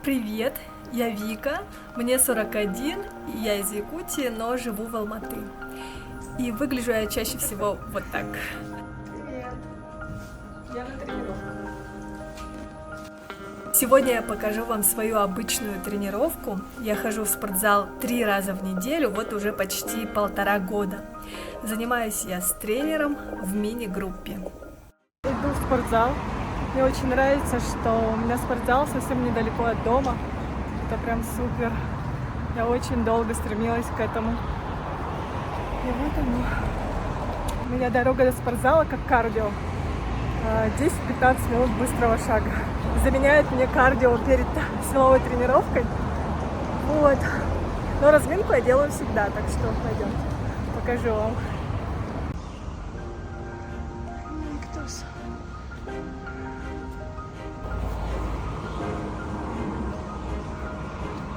Привет, я Вика, мне 41, и я из Якутии, но живу в Алматы. И выгляжу я чаще всего вот так. Привет, я на тренировку. Сегодня я покажу вам свою обычную тренировку. Я хожу в спортзал 3 раза в неделю, вот уже почти 1,5 года. Занимаюсь я с тренером в мини-группе. Иду в спортзал. Мне очень нравится, что у меня спортзал совсем недалеко от дома. Это прям супер. Я очень долго стремилась к этому. И вот оно. У меня дорога до спортзала как кардио. 10-15 минут быстрого шага. Заменяет мне кардио перед силовой тренировкой. Вот. Но разминку я делаю всегда, так что пойдемте. Покажу вам.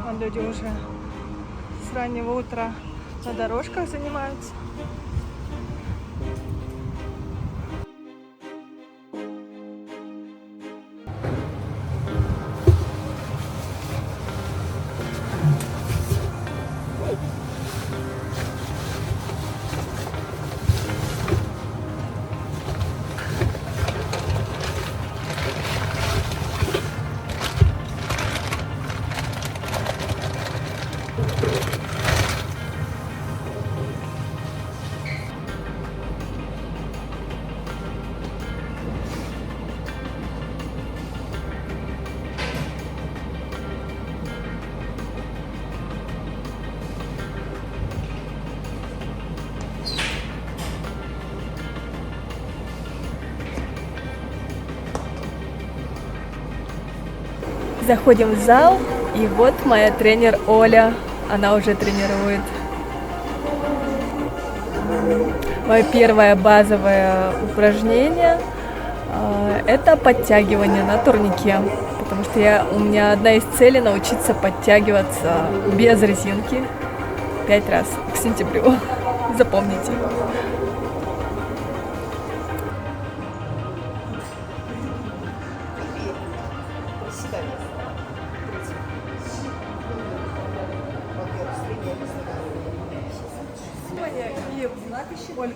Вон люди уже с раннего утра на дорожках занимаются. Заходим в зал, и вот моя тренер Оля, она уже тренирует. Мое первое базовое упражнение это подтягивание на турнике, потому что у меня одна из целей научиться подтягиваться без резинки 5 раз к сентябрю. Запомните. Оль,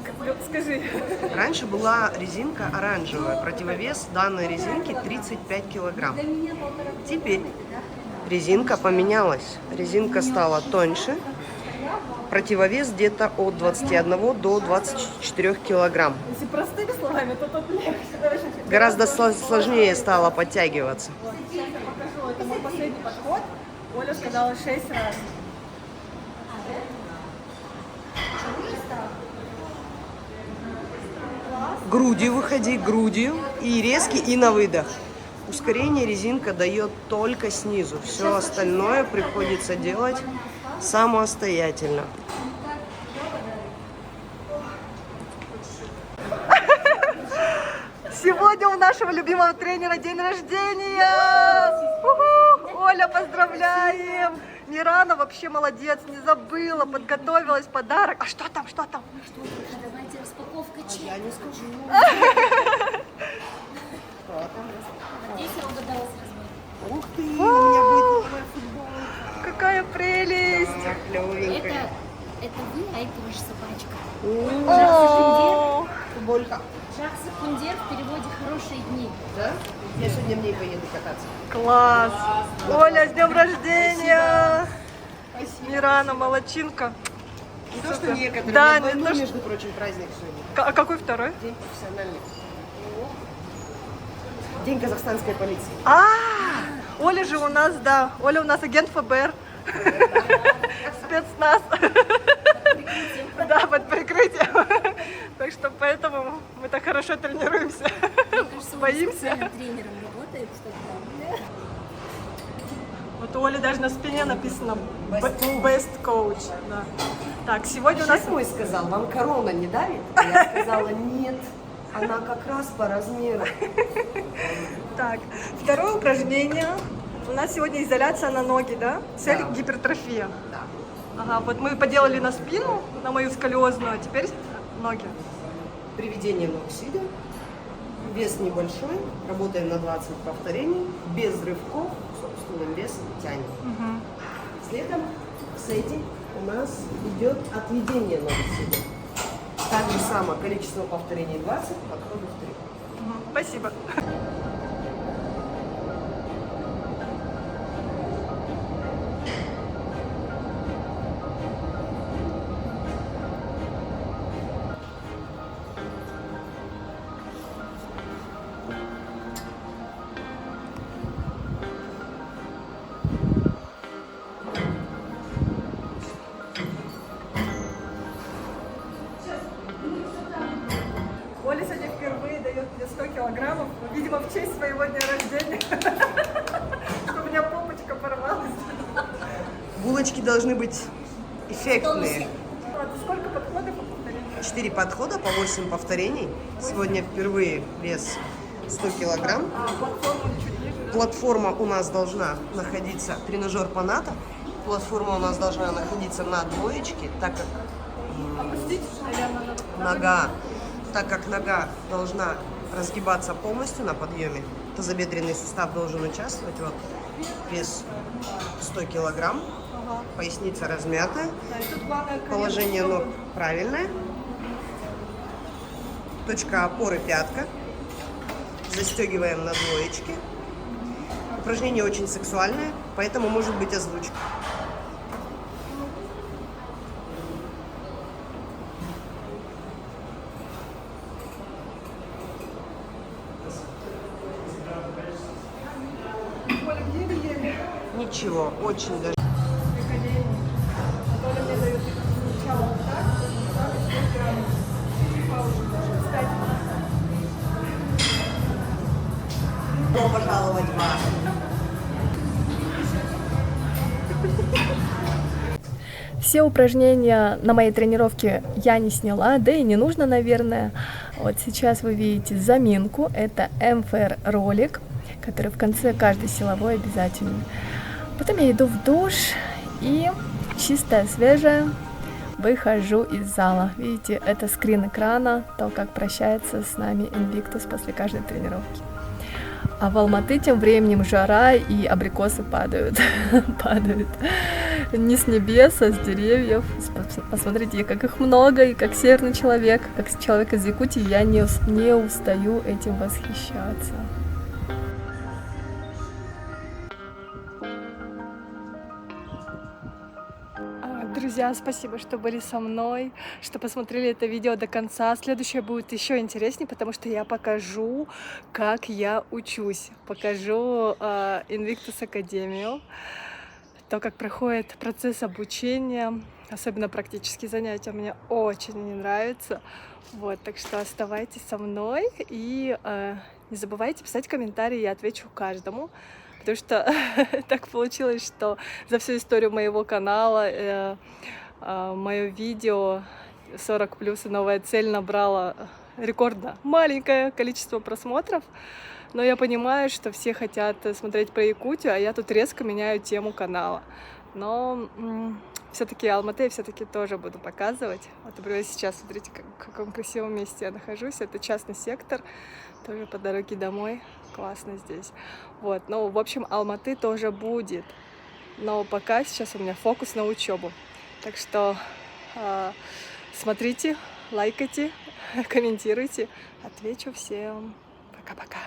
скажи. Раньше была резинка оранжевая. Противовес данной резинки 35 килограмм. Теперь резинка поменялась. Резинка стала тоньше. Противовес где-то от 21 до 24 килограмм. Если простыми словами, то тут легче. Гораздо сложнее стало подтягиваться. Вот, сейчас я покажу. Это мой последний подход. Оля сказала 6 раз. Грудью выходи, грудью. И резкий, и на выдох. Ускорение резинка дает только снизу. Все остальное приходится делать самостоятельно. Сегодня у нашего любимого тренера день рождения! У-ху! Оля, поздравляем! Мирана вообще молодец, не забыла, подготовилась, подарок. А что там, что там? Давайте распаковка чек. Я не скажу. Надеюсь, я угадала с размером. Ух ты, у меня будет новая футболка. Какая прелесть! Клевенькая. Это вы, а это ваша собачка. О, Футболька. Жахса Кундер в переводе «хорошие дни». Да? Я сегодня в ней поеду кататься. класс! Оля, с днем рождения! Спасибо. Мирана, молодчинка. Не то, что некоторые. Да, Да, не то, что- между прочим, праздник сегодня. А какой второй? День профессиональный. День казахстанской полиции. Оля же у нас, да, Оля у нас агент ФБР. Спецназ. Да, под прикрытием. Так что поэтому мы так хорошо тренируемся. Мне кажется, он Боимся. специальным тренером работает, чтобы Вот у Оли даже на спине написано Best Coach. Да. Так, сегодня у нас... Шеф мой сказал, вам корона не давит? Я сказала, нет, она как раз по размеру. Так, второе упражнение. У нас сегодня изоляция на ноги, да? Цель Да. гипертрофия. Да. Ага, вот мы поделали на спину, на мою сколиозную, а теперь ноги. Приведение ног сидя. Вес небольшой. Работаем на 20 повторений. Без рывков. Собственно, естественным весом тянет. Следом в сете у нас идет отведение ног к себе. Так же само количество повторений 20, подходов 3. Спасибо. Оля сегодня впервые дает мне 100 килограммов, видимо, в честь своего дня рождения, что у меня попочка порвалась. Булочки должны быть эффектные. Сколько подходов по повторению? 4 подхода по 8 повторений. Сегодня впервые вес 100 килограмм. А платформа чуть ниже, да? Платформа у нас должна находиться, тренажер по НАТО. Платформа у нас должна находиться на двоечке, так как Опустить, наверное, нога, должна разгибаться полностью на подъеме. Тазобедренный сустав должен участвовать. Вот вес 100 килограмм. Поясница размятая. Да, и тут главное Положение ног правильное. Точка опоры пятка. Застегиваем на двоечке. Упражнение очень сексуальное, поэтому может быть озвучка. Оля, еле-еле. Ничего, очень даже. Колени. Оля мне дает сначала вот так, потом 100 граммов. Чуть паузу даже. Кстати, Добро пожаловать в вас. все упражнения на моей тренировке я не сняла, да и не нужно, наверное. Вот сейчас вы видите заминку, это МФР ролик, который в конце каждой силовой обязательный. Потом я иду в душ и чистая, свежая выхожу из зала. Видите, это скрин экрана, то, как прощается с нами Invictus после каждой тренировки. А в Алматы тем временем жара и абрикосы падают. Падают не с небес, а с деревьев. Посмотрите, как их много, и как северный человек, как человек из Якутии, я не устаю этим восхищаться. Друзья, спасибо, что были со мной, что посмотрели это видео до конца. Следующее будет еще интереснее, потому что я покажу, как я учусь. Покажу Invictus Академию, то, как проходит процесс обучения, особенно практические занятия, мне очень не нравятся. Вот, так что оставайтесь со мной и не забывайте писать комментарии, я отвечу каждому. Потому что так получилось, что за всю историю моего канала мое видео 40+ и новая цель набрало рекордно маленькое количество просмотров. Но я понимаю, что все хотят смотреть про Якутию, а я тут резко меняю тему канала. Но все-таки Алматы я все-таки тоже буду показывать. Вот, например, сейчас смотрите, в каком красивом месте я нахожусь. Это частный сектор, тоже по дороге домой. Классно здесь. Вот, ну, в общем, Алматы тоже будет. Но пока сейчас у меня фокус на учебу. Так что смотрите, лайкайте, комментируйте. Отвечу всем. Пока-пока.